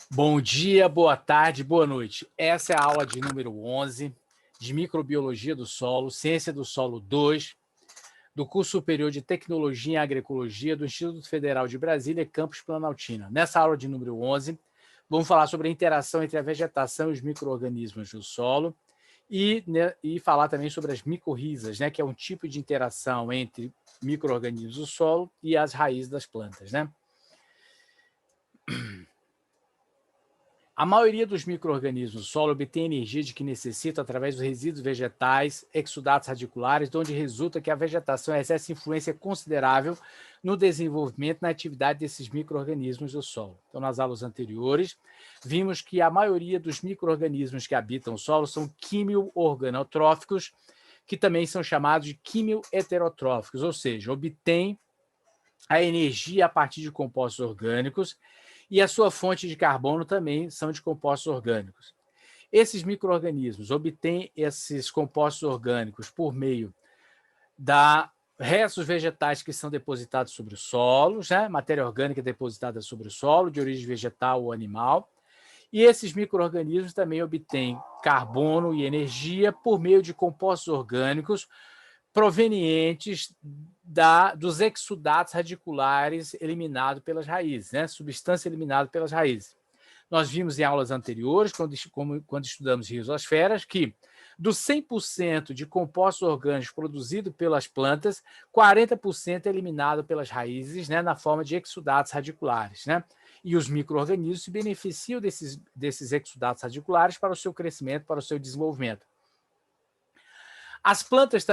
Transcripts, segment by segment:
Bom dia, boa tarde, boa noite. Essa é a aula de número 11 de Microbiologia do Solo, Ciência do Solo 2, do curso superior de Tecnologia em Agroecologia do Instituto Federal de Brasília, campus Planaltina. Nessa aula de número 11, vamos falar sobre a interação entre a vegetação e os micro-organismos do solo e falar também sobre as micorrizas, que é um tipo de interação entre micro-organismos do solo e as raízes das plantas, A maioria dos micro-organismos do solo obtém energia de que necessita através dos resíduos vegetais, exudatos radiculares, de onde resulta que a vegetação exerce influência considerável no desenvolvimento e na atividade desses micro-organismos do solo. Então, nas aulas anteriores, vimos que a maioria dos micro-organismos que habitam o solo são quimio-organotróficos, que também são chamados de quimio-heterotróficos, ou seja, obtêm a energia a partir de compostos orgânicos, e a sua fonte de carbono também são de compostos orgânicos. Esses micro-organismos obtêm esses compostos orgânicos por meio da restos vegetais que são depositados sobre o solo, matéria orgânica depositada sobre o solo, de origem vegetal ou animal, e esses micro-organismos também obtêm carbono e energia por meio de compostos orgânicos provenientes dos exudatos radiculares eliminados pelas raízes, substância eliminada pelas raízes. Nós vimos em aulas anteriores, quando estudamos rizosferas, que dos 100% de compostos orgânicos produzidos pelas plantas, 40% é eliminado pelas raízes, na forma de exudatos radiculares. E os micro-organismos se beneficiam desses exudatos radiculares para o seu crescimento, para o seu desenvolvimento. As plantas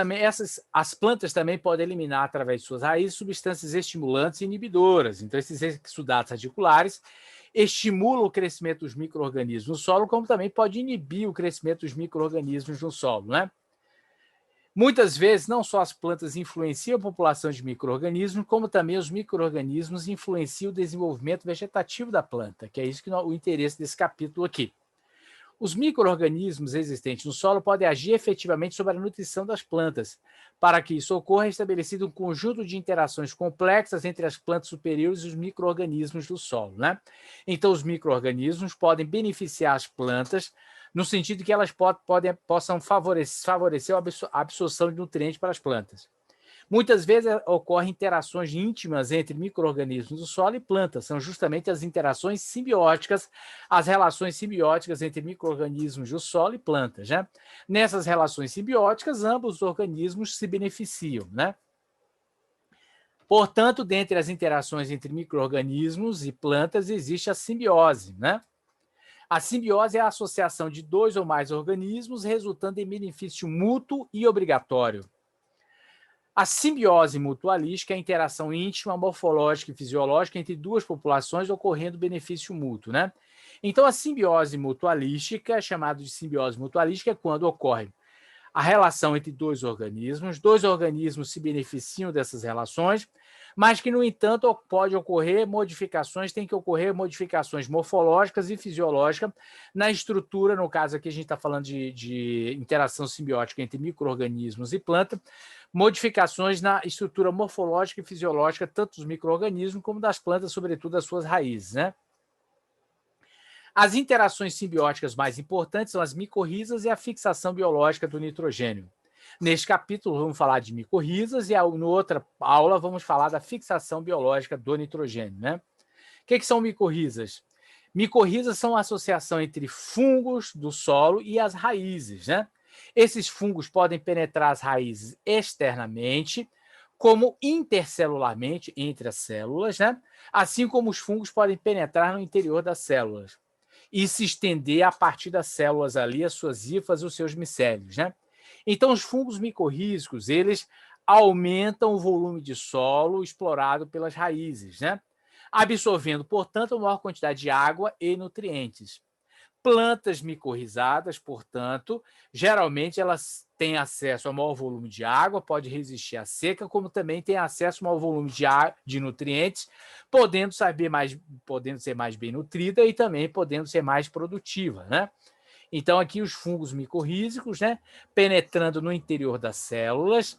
também podem eliminar, através de suas raízes, substâncias estimulantes e inibidoras. Então, esses exudatos radiculares estimulam o crescimento dos micro-organismos no solo, como também pode inibir o crescimento dos micro-organismos no solo. Muitas vezes, não só as plantas influenciam a população de micro-organismos, como também os micro-organismos influenciam o desenvolvimento vegetativo da planta, que é isso que o interesse desse capítulo aqui. Os micro-organismos existentes no solo podem agir efetivamente sobre a nutrição das plantas. Para que isso ocorra, é estabelecido um conjunto de interações complexas entre as plantas superiores e os micro-organismos do solo. Então, os micro-organismos podem beneficiar as plantas no sentido que elas possam favorecer a absorção de nutrientes para as plantas. Muitas vezes ocorrem interações íntimas entre micro-organismos do solo e plantas. São justamente as interações simbióticas, as relações simbióticas entre micro-organismos do solo e plantas. Nessas relações simbióticas, ambos os organismos se beneficiam. Portanto, dentre as interações entre micro-organismos e plantas, existe a simbiose. A simbiose é a associação de dois ou mais organismos, resultando em benefício mútuo e obrigatório. A simbiose mutualística é a interação íntima, morfológica e fisiológica entre duas populações ocorrendo benefício mútuo. Então, a simbiose mutualística, chamada de simbiose mutualística, é quando ocorre a relação entre dois organismos se beneficiam dessas relações, mas que, no entanto, tem que ocorrer modificações morfológicas e fisiológicas na estrutura. No caso aqui, a gente está falando de interação simbiótica entre micro-organismos e planta, modificações na estrutura morfológica e fisiológica, tanto dos micro-organismos como das plantas, sobretudo das suas raízes. As interações simbióticas mais importantes são as micorrizas e a fixação biológica do nitrogênio. Neste capítulo, vamos falar de micorrizas e, na outra aula, vamos falar da fixação biológica do nitrogênio. O que são micorrizas? Micorrizas são a associação entre fungos do solo e as raízes. Esses fungos podem penetrar as raízes externamente, como intercelularmente, entre as células, assim como os fungos podem penetrar no interior das células e se estender a partir das células ali, as suas hifas e os seus micélios. Então, os fungos micorrízicos, eles aumentam o volume de solo explorado pelas raízes, absorvendo, portanto, a maior quantidade de água e nutrientes. Plantas micorrizadas, portanto, geralmente elas têm acesso a maior volume de água, pode resistir à seca, como também tem acesso a maior volume de nutrientes, podendo ser mais bem nutrida e também podendo ser mais produtiva. Então, aqui os fungos micorrízicos, penetrando no interior das células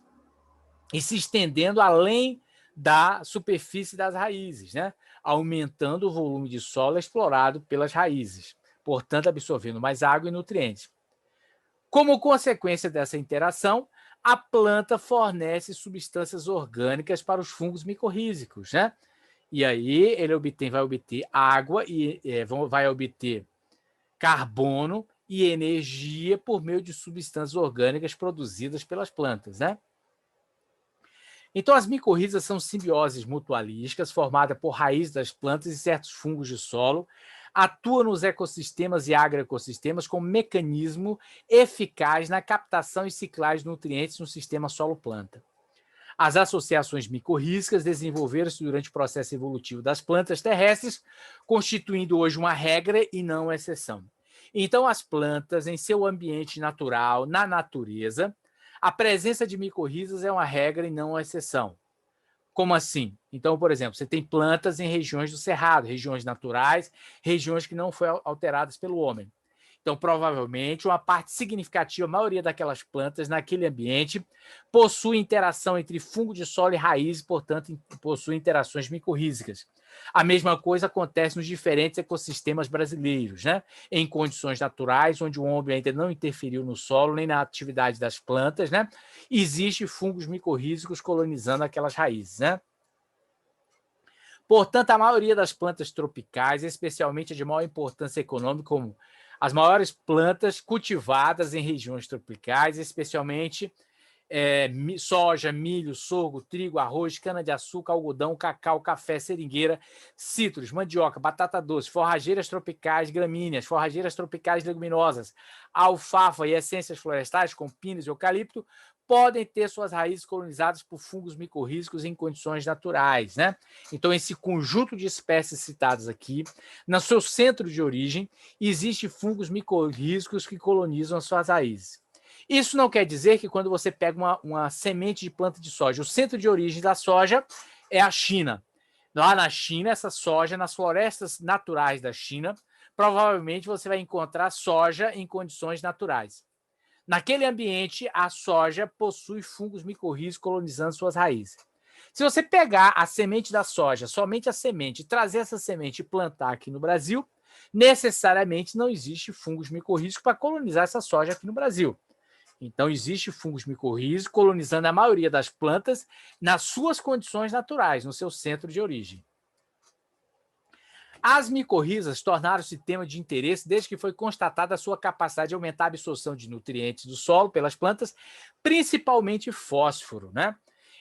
e se estendendo além da superfície das raízes, aumentando o volume de solo explorado pelas raízes, portanto absorvendo mais água e nutrientes. Como consequência dessa interação, a planta fornece substâncias orgânicas para os fungos micorrízicos, né? E aí ele vai obter água e vai obter carbono e energia por meio de substâncias orgânicas produzidas pelas plantas, né? Então, as micorrizas são simbioses mutualísticas formadas por raízes das plantas e certos fungos de solo, atuam nos ecossistemas e agroecossistemas como mecanismo eficaz na captação e ciclagem de nutrientes no sistema solo-planta. As associações micorrízicas desenvolveram-se durante o processo evolutivo das plantas terrestres, constituindo hoje uma regra e não uma exceção. Então, as plantas, em seu ambiente natural, na natureza, a presença de micorrizas é uma regra e não uma exceção. Como assim? Então, por exemplo, você tem plantas em regiões do cerrado, regiões naturais, regiões que não foram alteradas pelo homem. Então, provavelmente, uma parte significativa, a maioria daquelas plantas naquele ambiente, possui interação entre fungo de solo e raiz, portanto, possui interações micorrízicas. A mesma coisa acontece nos diferentes ecossistemas brasileiros, né? Em condições naturais, onde o homem ainda não interferiu no solo, nem na atividade das plantas, né? Existem fungos micorrízicos colonizando aquelas raízes, né? Portanto, a maioria das plantas tropicais, especialmente a de maior importância econômica, como as maiores plantas cultivadas em regiões tropicais, especialmente soja, milho, sorgo, trigo, arroz, cana-de-açúcar, algodão, cacau, café, seringueira, citros, mandioca, batata doce, forrageiras tropicais, gramíneas, forrageiras tropicais leguminosas, alfafa e essências florestais, como pinos e eucalipto, podem ter suas raízes colonizadas por fungos micorrízicos em condições naturais, né? Então, esse conjunto de espécies citadas aqui, no seu centro de origem, existe fungos micorrízicos que colonizam as suas raízes. Isso não quer dizer que quando você pega uma semente de planta de soja, o centro de origem da soja é a China. Lá na China, essa soja, nas florestas naturais da China, provavelmente você vai encontrar soja em condições naturais. Naquele ambiente, a soja possui fungos micorrízicos colonizando suas raízes. Se você pegar a semente da soja, somente a semente, trazer essa semente e plantar aqui no Brasil, necessariamente não existe fungos micorrízicos para colonizar essa soja aqui no Brasil. Então, existe fungos micorrízicos colonizando a maioria das plantas nas suas condições naturais, no seu centro de origem. As micorrizas tornaram-se tema de interesse desde que foi constatada a sua capacidade de aumentar a absorção de nutrientes do solo pelas plantas, principalmente fósforo, né?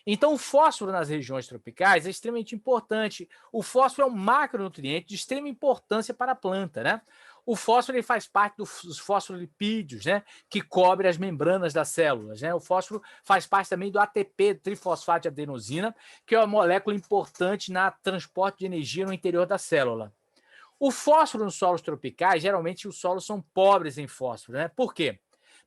Então, o fósforo nas regiões tropicais é extremamente importante. O fósforo é um macronutriente de extrema importância para a planta, né? O fósforo ele faz parte dos fosfolipídios, né? Que cobre as membranas das células, né? O fósforo faz parte também do ATP, trifosfato de adenosina, que é uma molécula importante na transporte de energia no interior da célula. O fósforo nos solos tropicais, geralmente os solos são pobres em fósforo, né? Por quê?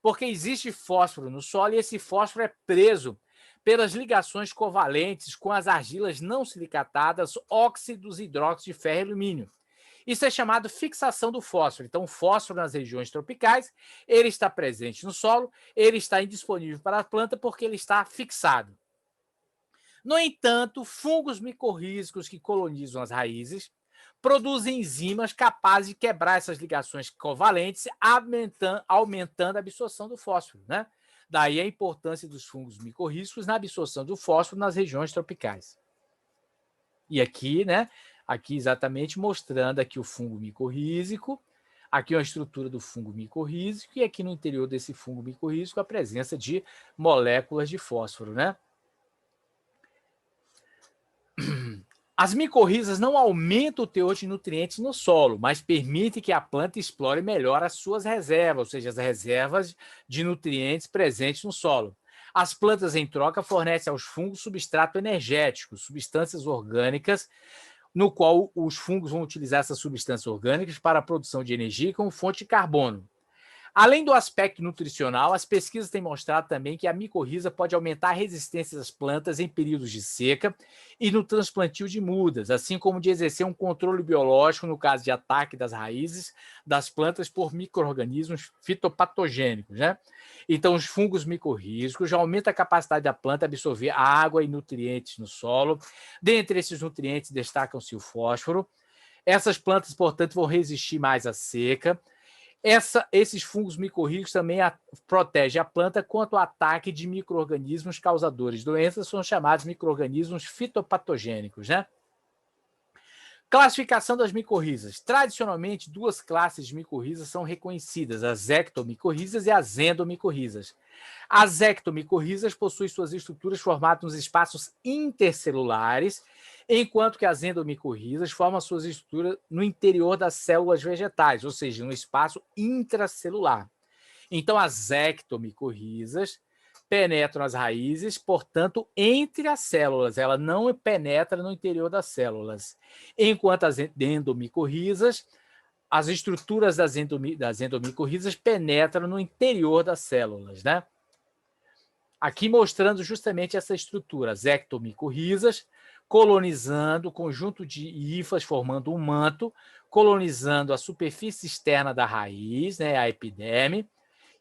Porque existe fósforo no solo e esse fósforo é preso pelas ligações covalentes com as argilas não silicatadas, óxidos e hidróxidos de ferro e alumínio. Isso é chamado fixação do fósforo. Então, o fósforo nas regiões tropicais, ele está presente no solo, ele está indisponível para a planta porque ele está fixado. No entanto, fungos micorrízicos que colonizam as raízes produzem enzimas capazes de quebrar essas ligações covalentes, aumentando a absorção do fósforo, né? Daí a importância dos fungos micorrízicos na absorção do fósforo nas regiões tropicais. E aqui, né? Aqui exatamente mostrando aqui o fungo micorrízico, aqui a estrutura do fungo micorrízico e aqui no interior desse fungo micorrízico a presença de moléculas de fósforo, né? As micorrizas não aumentam o teor de nutrientes no solo, mas permitem que a planta explore melhor as suas reservas, ou seja, as reservas de nutrientes presentes no solo. As plantas, em troca, fornecem aos fungos substrato energético, substâncias orgânicas, no qual os fungos vão utilizar essas substâncias orgânicas para a produção de energia como fonte de carbono. Além do aspecto nutricional, as pesquisas têm mostrado também que a micorriza pode aumentar a resistência das plantas em períodos de seca e no transplantio de mudas, assim como de exercer um controle biológico no caso de ataque das raízes das plantas por micro-organismos fitopatogênicos, né? Então, os fungos micorrízicos já aumentam a capacidade da planta absorver água e nutrientes no solo. Dentre esses nutrientes, destacam-se o fósforo. Essas plantas, portanto, vão resistir mais à seca. Esses fungos micorrízicos também protegem a planta contra o ataque de micro-organismos causadores de doenças, são chamados micro-organismos fitopatogênicos, né? Classificação das micorrizas. Tradicionalmente, duas classes de micorrizas são reconhecidas, as ectomicorrizas e as endomicorrizas. As ectomicorrizas possuem suas estruturas formadas nos espaços intercelulares, enquanto que as endomicorrizas formam suas estruturas no interior das células vegetais, ou seja, no espaço intracelular. Então, as ectomicorrizas penetram as raízes, portanto, entre as células. Ela não penetra no interior das células. Enquanto as endomicorrizas, as estruturas das endomicorrizas penetram no interior das células, né? Aqui mostrando justamente essa estrutura, as ectomicorrizas, colonizando o conjunto de hifas, formando um manto, colonizando a superfície externa da raiz, né, a epiderme,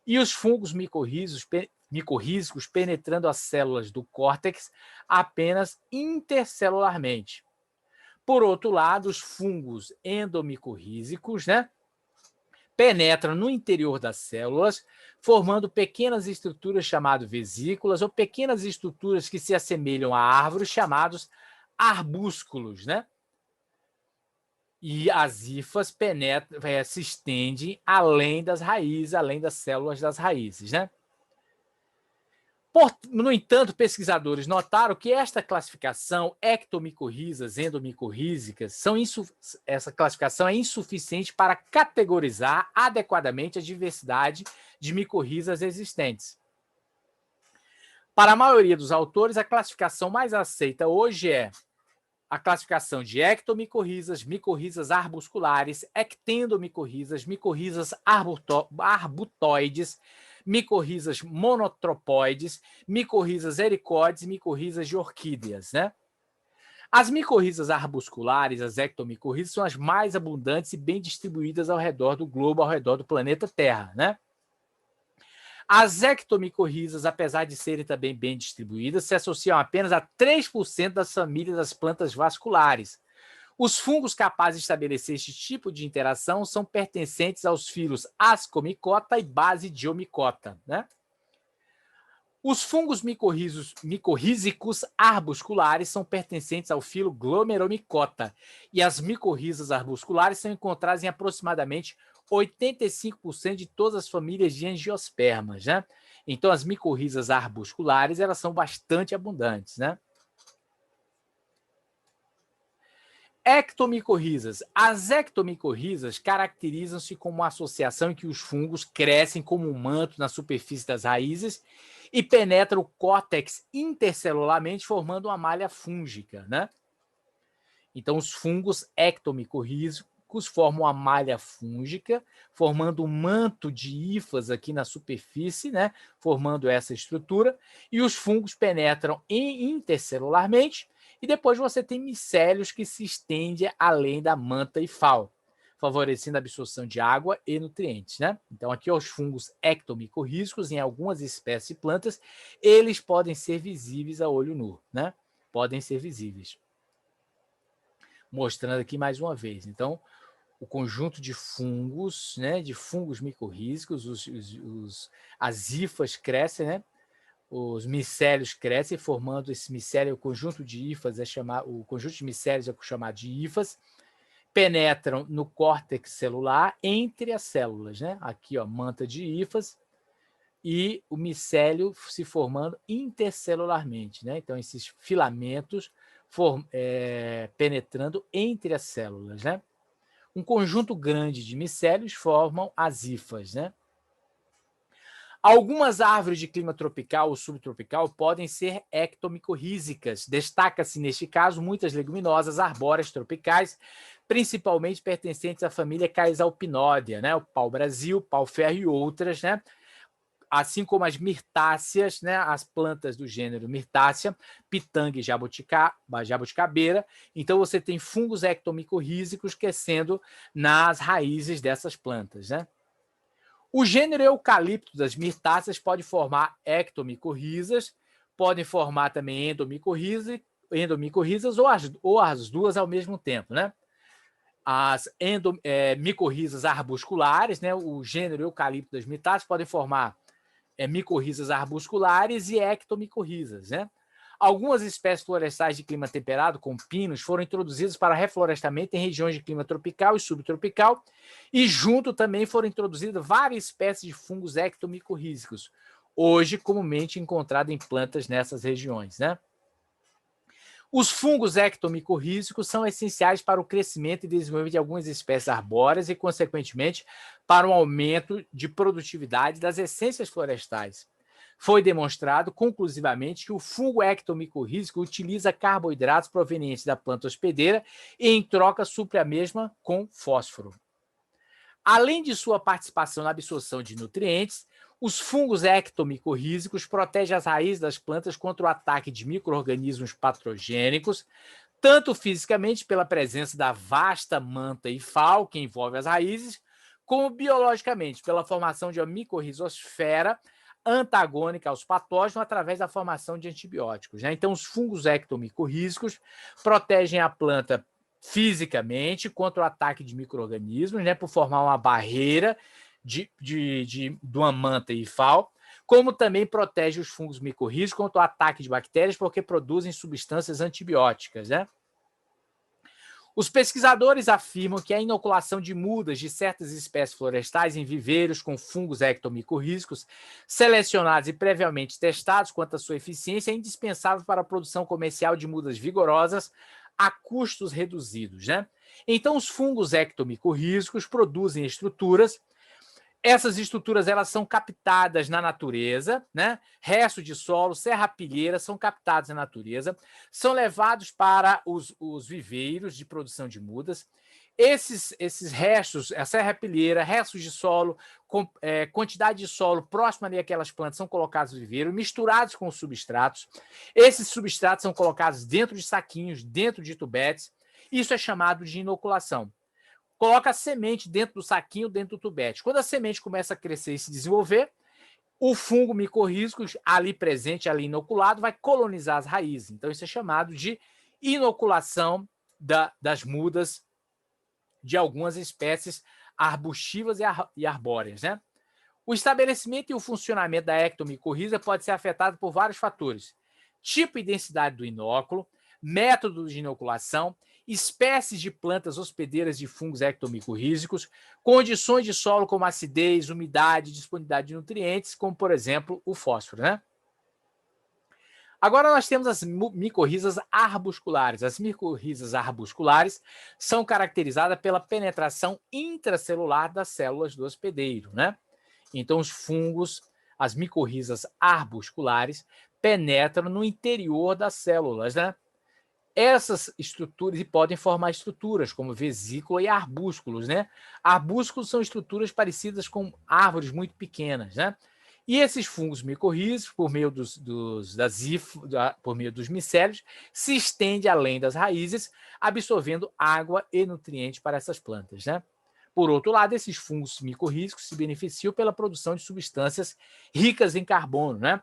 e os fungos micorrízicos penetrando as células do córtex apenas intercelularmente. Por outro lado, os fungos endomicorrízicos, né, penetram no interior das células, formando pequenas estruturas chamadas vesículas ou pequenas estruturas que se assemelham a árvores chamados arbúsculos, né? E as hifas se estendem além das raízes, além das células das raízes, né? No entanto, pesquisadores notaram que esta classificação, ectomicorrizas, endomicorrízicas, essa classificação é insuficiente para categorizar adequadamente a diversidade de micorrizas existentes. Para a maioria dos autores, a classificação mais aceita hoje é a classificação de ectomicorrizas, micorrizas arbusculares, ectendomicorrizas, micorrizas arbutoides, micorrizas monotropóides, micorrizas ericóides e micorrizas de orquídeas, né? As micorrizas arbusculares, as ectomicorrizas, são as mais abundantes e bem distribuídas ao redor do globo, ao redor do planeta Terra, né? As ectomicorrizas, apesar de serem também bem distribuídas, se associam apenas a 3% das famílias das plantas vasculares. Os fungos capazes de estabelecer este tipo de interação são pertencentes aos filos Ascomicota e Basidiomicota, né? Os fungos micorrízicos arbusculares são pertencentes ao filo Glomeromicota e as micorrizas arbusculares são encontradas em aproximadamente 85% de todas as famílias de angiospermas, né? Então, as micorrizas arbusculares, elas são bastante abundantes, né? Ectomicorrizas. As ectomicorrizas caracterizam-se como uma associação em que os fungos crescem como um manto na superfície das raízes e penetram o córtex intercelularmente, formando uma malha fúngica, né? Então, os fungos ectomicorrízicos formam uma malha fúngica, formando um manto de hifas aqui na superfície, né? Formando essa estrutura, e os fungos penetram intercelularmente, e depois você tem micélios que se estendem além da manta hifal, favorecendo a absorção de água e nutrientes, né? Então, aqui os fungos ectomicorrízicos, em algumas espécies de plantas, eles podem ser visíveis a olho nu, né? Podem ser visíveis. Mostrando aqui mais uma vez. Então, o conjunto de fungos, né? De fungos micorrízicos, as hifas crescem, né? Os micélios crescem, formando esse micélio, o conjunto de hifas o conjunto de micélios é chamado de hifas, penetram no córtex celular entre as células, né? Aqui, ó, manta de hifas e o micélio se formando intercelularmente, né? Então, esses filamentos penetrando entre as células, né? Um conjunto grande de micélios formam as hifas, né? Algumas árvores de clima tropical ou subtropical podem ser ectomicorrízicas. Destaca-se, neste caso, muitas leguminosas arbóreas tropicais, principalmente pertencentes à família Caesalpinóidea, né? O pau-brasil, pau-ferro e outras, né? Assim como as mirtáceas, né, as plantas do gênero Myrtácea, pitanga e jabuticabeira. Então, você tem fungos ectomicorrízicos crescendo nas raízes dessas plantas, né? O gênero eucalipto das mirtáceas pode formar ectomicorrizas, podem formar também endomicorrizas ou as duas ao mesmo tempo, né? As micorrizas arbusculares, né? O gênero eucalipto das mirtáceas podem formar micorrizas arbusculares e ectomicorrizas, né? Algumas espécies florestais de clima temperado, como pinos, foram introduzidas para reflorestamento em regiões de clima tropical e subtropical, e junto também foram introduzidas várias espécies de fungos ectomicorrízicos, hoje comumente encontrados em plantas nessas regiões, né? Os fungos ectomicorrízicos são essenciais para o crescimento e desenvolvimento de algumas espécies arbóreas e, consequentemente, para o aumento de produtividade das essências florestais. Foi demonstrado conclusivamente que o fungo ectomicorrízico utiliza carboidratos provenientes da planta hospedeira e, em troca, supre a mesma com fósforo. Além de sua participação na absorção de nutrientes, os fungos ectomicorrízicos protegem as raízes das plantas contra o ataque de micro-organismos patogênicos, tanto fisicamente pela presença da vasta manta hifal que envolve as raízes, como biologicamente pela formação de uma micorrizosfera antagônica aos patógenos através da formação de antibióticos, né? Então, os fungos ectomicorrízicos protegem a planta fisicamente contra o ataque de micro-organismos, né, por formar uma barreira de uma manta hifal, como também protege os fungos micorrízicos contra o ataque de bactérias, porque produzem substâncias antibióticas, né? Os pesquisadores afirmam que a inoculação de mudas de certas espécies florestais em viveiros com fungos ectomicorrízicos, selecionados e previamente testados quanto à sua eficiência, é indispensável para a produção comercial de mudas vigorosas a custos reduzidos, né? Então, os fungos ectomicorrízicos produzem estruturas. Essas estruturas elas são captadas na natureza, né? Restos de solo, serrapilheira são captados na natureza, são levados para os viveiros de produção de mudas. Esses restos, a serrapilheira, restos de solo, quantidade de solo próxima ali àquelas plantas são colocados no viveiro, misturados com substratos. Esses substratos são colocados dentro de saquinhos, dentro de tubetes. Isso é chamado de inoculação. Coloca a semente dentro do saquinho, dentro do tubete. Quando a semente começa a crescer e se desenvolver, o fungo micorrízico ali presente, ali inoculado, vai colonizar as raízes. Então, isso é chamado de inoculação das mudas de algumas espécies arbustivas e arbóreas, né? O estabelecimento e o funcionamento da ectomicorriza pode ser afetado por vários fatores: tipo e densidade do inóculo, método de inoculação, espécies de plantas hospedeiras de fungos ectomicorrízicos, condições de solo como acidez, umidade, disponibilidade de nutrientes, como, por exemplo, o fósforo, né? Agora nós temos as micorrizas arbusculares. As micorrizas arbusculares são caracterizadas pela penetração intracelular das células do hospedeiro, né? Então, os fungos, as micorrizas arbusculares, penetram no interior das células, né? Essas estruturas podem formar estruturas como vesícula e arbúsculos, né? Arbúsculos são estruturas parecidas com árvores muito pequenas, né? E esses fungos micorrízicos, por meio por meio dos micélios, se estende além das raízes, absorvendo água e nutrientes para essas plantas, né? Por outro lado, esses fungos micorrízicos se beneficiam pela produção de substâncias ricas em carbono, né?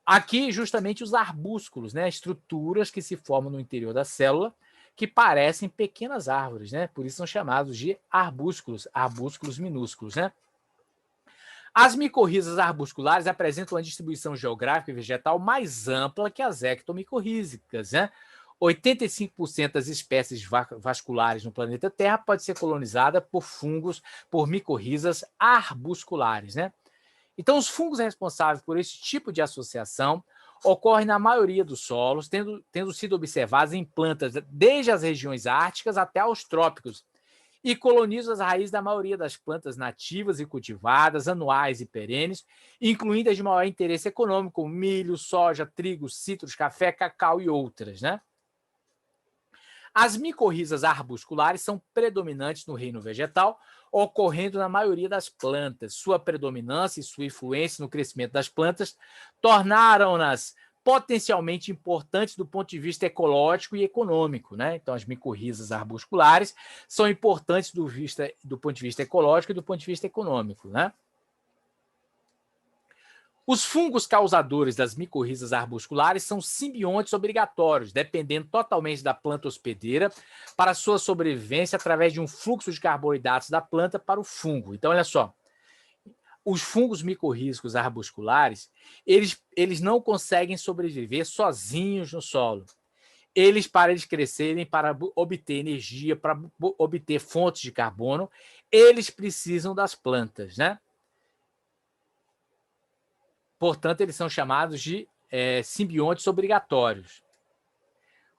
Aqui, justamente, os arbúsculos, né? Estruturas que se formam no interior da célula, que parecem pequenas árvores, né? Por isso são chamados de arbúsculos, arbúsculos minúsculos, né? As micorrizas arbusculares apresentam uma distribuição geográfica e vegetal mais ampla que as ectomicorrízicas, né? 85% das espécies vasculares no planeta Terra pode ser colonizada por fungos, por micorrizas arbusculares, né? Então, os fungos responsáveis por esse tipo de associação ocorrem na maioria dos solos, tendo sido observados em plantas desde as regiões árticas até aos trópicos, e colonizam as raízes da maioria das plantas nativas e cultivadas, anuais e perenes, incluindo as de maior interesse econômico, como milho, soja, trigo, citros, café, cacau e outras, né? As micorrizas arbusculares são predominantes no reino vegetal, ocorrendo na maioria das plantas. Sua predominância e sua influência no crescimento das plantas tornaram-nas potencialmente importantes do ponto de vista ecológico e econômico, né? Então, as micorrizas arbusculares são importantes do ponto de vista ecológico e do ponto de vista econômico, né? Os fungos causadores das micorrizas arbusculares são simbiontes obrigatórios, dependendo totalmente da planta hospedeira para sua sobrevivência através de um fluxo de carboidratos da planta para o fungo. Então, olha só, os fungos micorrízicos arbusculares, eles não conseguem sobreviver sozinhos no solo. Para eles crescerem, para obter energia, para obter fontes de carbono, eles precisam das plantas, né? Portanto, eles são chamados de simbiontes obrigatórios.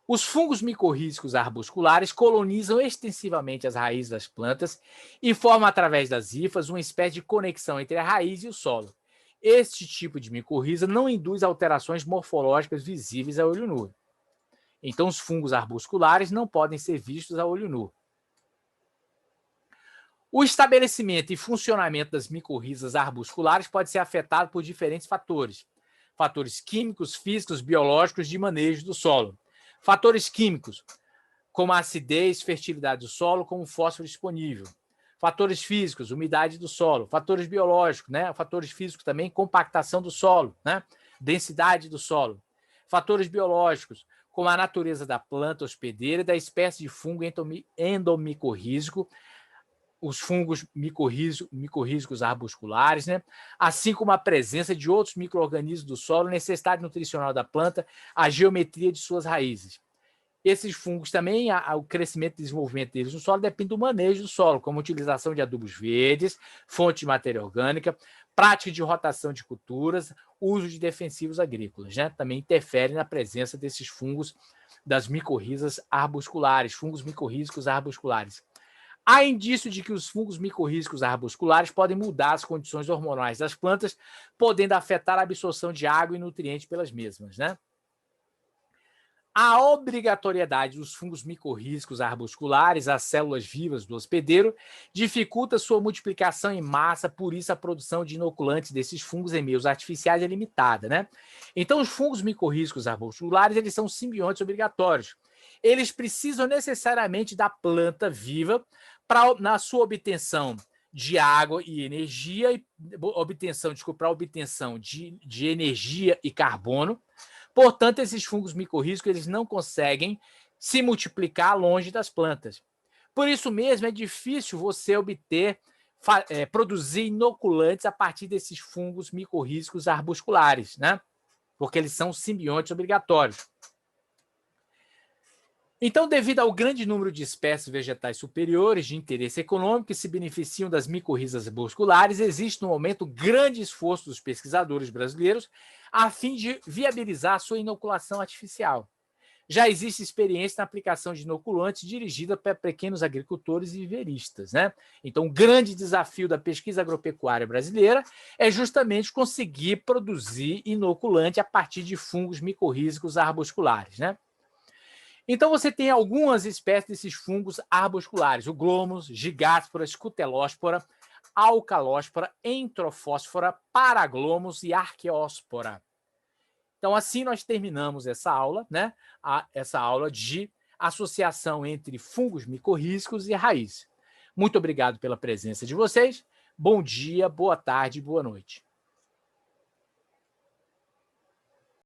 Os fungos micorrízicos arbusculares colonizam extensivamente as raízes das plantas e formam, através das hifas, uma espécie de conexão entre a raiz e o solo. Este tipo de micorriza não induz alterações morfológicas visíveis a olho nu. Então, os fungos arbusculares não podem ser vistos a olho nu. O estabelecimento e funcionamento das micorrizas arbusculares pode ser afetado por diferentes fatores. Fatores químicos, físicos, biológicos de manejo do solo. Fatores químicos, como a acidez, fertilidade do solo, como o fósforo disponível. Fatores físicos, umidade do solo. Fatores biológicos, né? Fatores físicos também, compactação do solo, né? Densidade do solo. Fatores biológicos, como a natureza da planta hospedeira e da espécie de fungo endomicorrízico, os fungos micorrízicos arbusculares, né? Assim como a presença de outros micro-organismos do solo, necessidade nutricional da planta, a geometria de suas raízes. Esses fungos também, o crescimento e desenvolvimento deles no solo depende do manejo do solo, como utilização de adubos verdes, fonte de matéria orgânica, prática de rotação de culturas, uso de defensivos agrícolas, né? Também interfere na presença desses fungos das micorrizas arbusculares, fungos micorrízicos arbusculares. Há indício de que os fungos micorrízicos arbusculares podem mudar as condições hormonais das plantas, podendo afetar a absorção de água e nutrientes pelas mesmas, né? A obrigatoriedade dos fungos micorrízicos arbusculares, as células vivas do hospedeiro, dificulta sua multiplicação em massa, por isso a produção de inoculantes desses fungos em meios artificiais é limitada, né? Então, os fungos micorrízicos arbusculares, eles são simbiontes obrigatórios. Eles precisam necessariamente da planta viva na sua obtenção de água e energia, para obtenção de energia e carbono. Portanto, esses fungos micorrízicos, eles não conseguem se multiplicar longe das plantas. Por isso mesmo, é difícil você produzir inoculantes a partir desses fungos micorrízicos arbusculares, né? Porque eles são simbiontes obrigatórios. Então, devido ao grande número de espécies vegetais superiores de interesse econômico que se beneficiam das micorrizas arbusculares, existe no momento grande esforço dos pesquisadores brasileiros a fim de viabilizar a sua inoculação artificial. Já existe experiência na aplicação de inoculantes dirigida para pequenos agricultores e viveristas, né? Então, o grande desafio da pesquisa agropecuária brasileira é justamente conseguir produzir inoculante a partir de fungos micorrízicos arbusculares, né? Então, você tem algumas espécies desses fungos arbusculares: o Glomus, Gigáspora, Scutellospora, Alcalóspora, Entrofósfora, Paraglomus e Arqueóspora. Então, assim nós terminamos essa aula, né? Essa aula de associação entre fungos micorrízicos e raiz. Muito obrigado pela presença de vocês. Bom dia, boa tarde, boa noite.